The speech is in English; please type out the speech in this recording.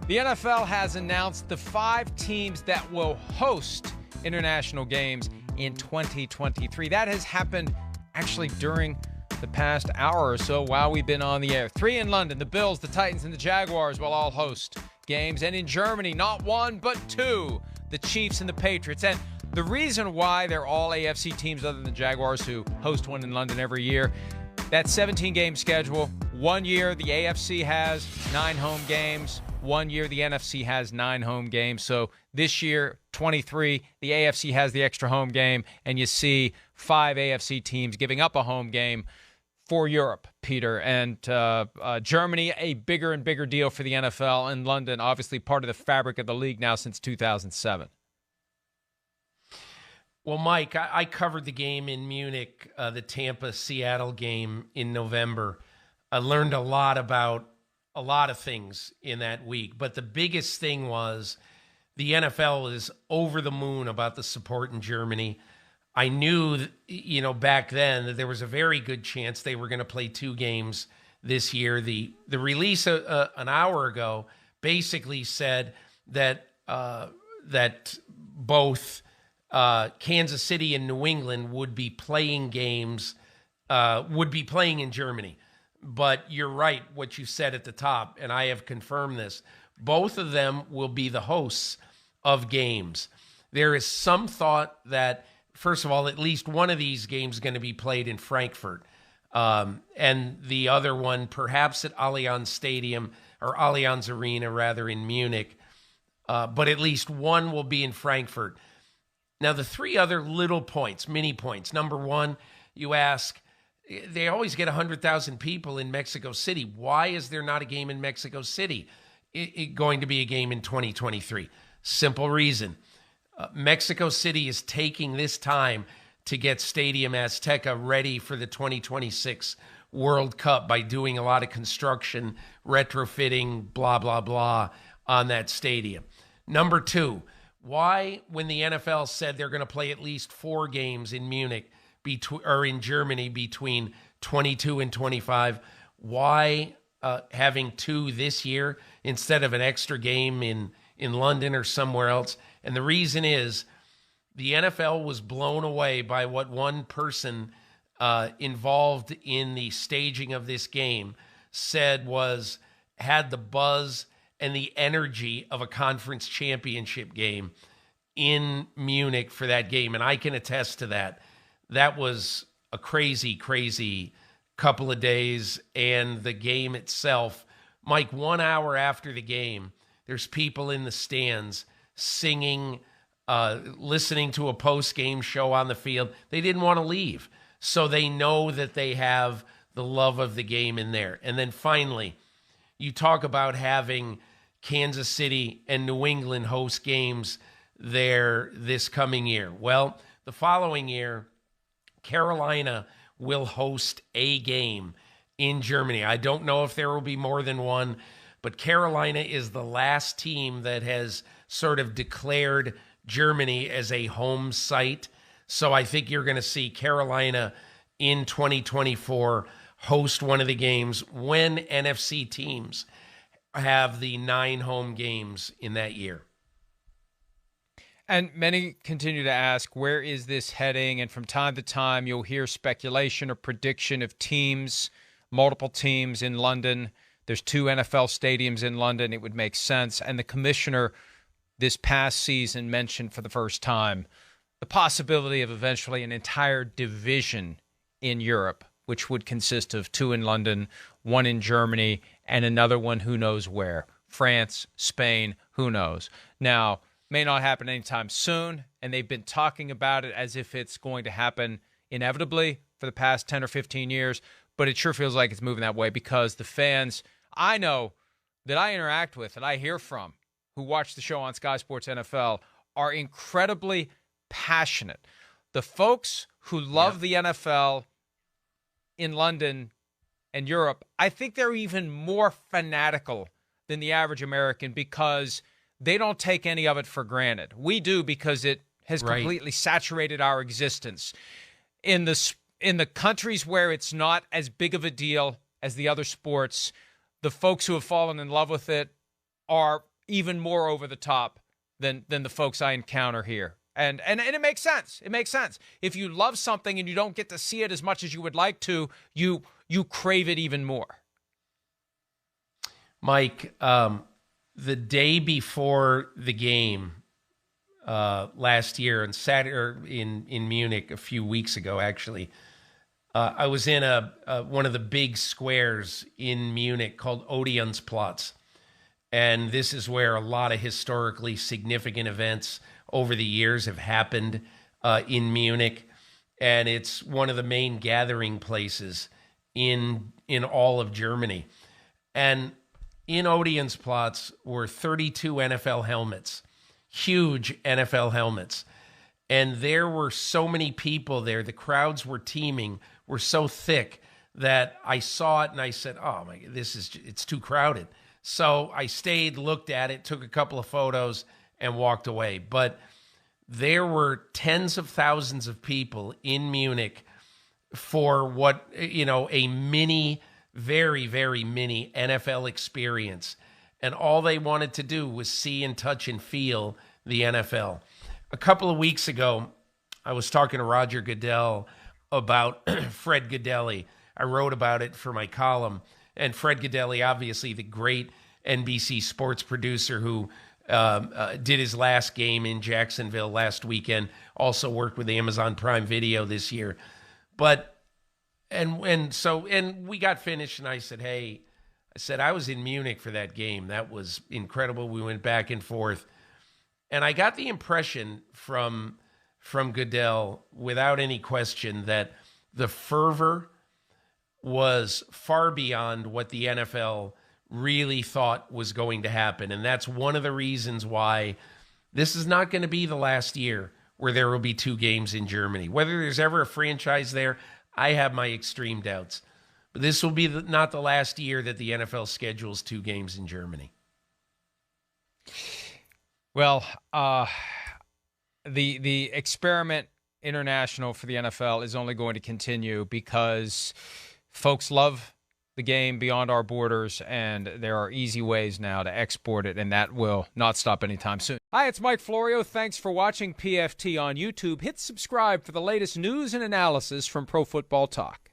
The NFL has announced the 5 teams that will host international games in 2023. That has happened actually during the past hour or so while we've been on the air. 3 in London, the Bills, the Titans, and the Jaguars will all host games. And in Germany, not 1, but 2, the Chiefs and the Patriots. And the reason why they're all AFC teams other than the Jaguars, who host one in London every year, that 17-game schedule. 1 year, the AFC has 9 home games. 1 year, the NFC has 9 home games. So this year, 23, the AFC has the extra home game, and you see 5 AFC teams giving up a home game for Europe, Peter. And Germany, a bigger and bigger deal for the NFL, and London, obviously part of the fabric of the league now since 2007. Well, Mike, I covered the game in Munich, the Tampa-Seattle game in November. I learned a lot about a lot of things in that week, but the biggest thing was the NFL is over the moon about the support in Germany. I knew, back then that there was a very good chance they were going to play 2 games this year. The release an hour ago basically said that both Kansas City and New England would be playing games, would be playing in Germany. But you're right, what you said at the top, and I have confirmed this. Both of them will be the hosts of games. There is some thought that, first of all, at least one of these games is going to be played in Frankfurt, and the other one perhaps at Allianz Stadium, or Allianz Arena, rather, in Munich. But at least one will be in Frankfurt. Now, the 3 other little points, mini points. Number 1, you ask, they always get 100,000 people in Mexico City. Why is there not a game in Mexico City going to be a game in 2023? Simple reason. Mexico City is taking this time to get Stadium Azteca ready for the 2026 World Cup by doing a lot of construction, retrofitting, blah, blah, blah on that stadium. Number 2, why, when the NFL said they're going to play at least 4 games in Munich, or in Germany between 22 and 25, why having 2 this year instead of an extra game in London or somewhere else? And the reason is the NFL was blown away by what one person involved in the staging of this game said had the buzz and the energy of a conference championship game in Munich for that game. And I can attest to that. That was a crazy, crazy couple of days. And the game itself, Mike, 1 hour after the game, there's people in the stands singing, listening to a post-game show on the field. They didn't want to leave. So they know that they have the love of the game in there. And then finally, you talk about having Kansas City and New England host games there this coming year. Well, the following year, Carolina will host a game in Germany. I don't know if there will be more than one, but Carolina is the last team that has sort of declared Germany as a home site. So I think you're going to see Carolina in 2024 host one of the games when NFC teams have the 9 home games in that year. And many continue to ask, where is this heading? And from time to time, you'll hear speculation or prediction of teams, multiple teams in London. There's 2 NFL stadiums in London. It would make sense. And the commissioner this past season mentioned for the first time the possibility of eventually an entire division in Europe, which would consist of 2 in London, 1 in Germany, and another one who knows where. France, Spain, who knows? Now, may not happen anytime soon, and they've been talking about it as if it's going to happen inevitably for the past 10 or 15 years, but it sure feels like it's moving that way because the fans I know that I interact with, that I hear from, who watch the show on Sky Sports NFL, are incredibly passionate. The folks who love the NFL in London and Europe, I think they're even more fanatical than the average American because they don't take any of it for granted. We do because it has completely saturated our existence. In the countries where it's not as big of a deal as the other sports, the folks who have fallen in love with it are even more over the top than the folks I encounter here. And it makes sense. It makes sense. If you love something and you don't get to see it as much as you would like to, you crave it even more. Mike, the day before the game last year on Saturday in Munich a few weeks ago, actually, I was in one of the big squares in Munich called Odeonsplatz. And this is where a lot of historically significant events over the years have happened in Munich. And it's one of the main gathering places in all of Germany. And in Odeonsplatz were 32 NFL helmets, huge NFL helmets. And there were so many people there. The crowds were teeming, were so thick that I saw it and I said, oh my God, it's too crowded. So I stayed, looked at it, took a couple of photos and walked away. But there were tens of thousands of people in Munich for what, a mini, very, very mini NFL experience. And all they wanted to do was see and touch and feel the NFL. A couple of weeks ago, I was talking to Roger Goodell about Fred Gaudelli. I wrote about it for my column. And Fred Gaudelli, obviously the great NBC sports producer who did his last game in Jacksonville last weekend, also worked with Amazon Prime Video this year. But, and we got finished and I said, hey, I was in Munich for that game. That was incredible. We went back and forth. And I got the impression from Goodell, without any question, that the fervor was far beyond what the NFL really thought was going to happen. And that's one of the reasons why this is not going to be the last year where there will be 2 games in Germany. Whether there's ever a franchise there, I have my extreme doubts. But this will be not the last year that the NFL schedules 2 games in Germany. Well, the experiment international for the NFL is only going to continue because folks love the game beyond our borders, and there are easy ways now to export it, and that will not stop anytime soon. Hi, it's Mike Florio. Thanks for watching PFT on YouTube. Hit subscribe for the latest news and analysis from Pro Football Talk.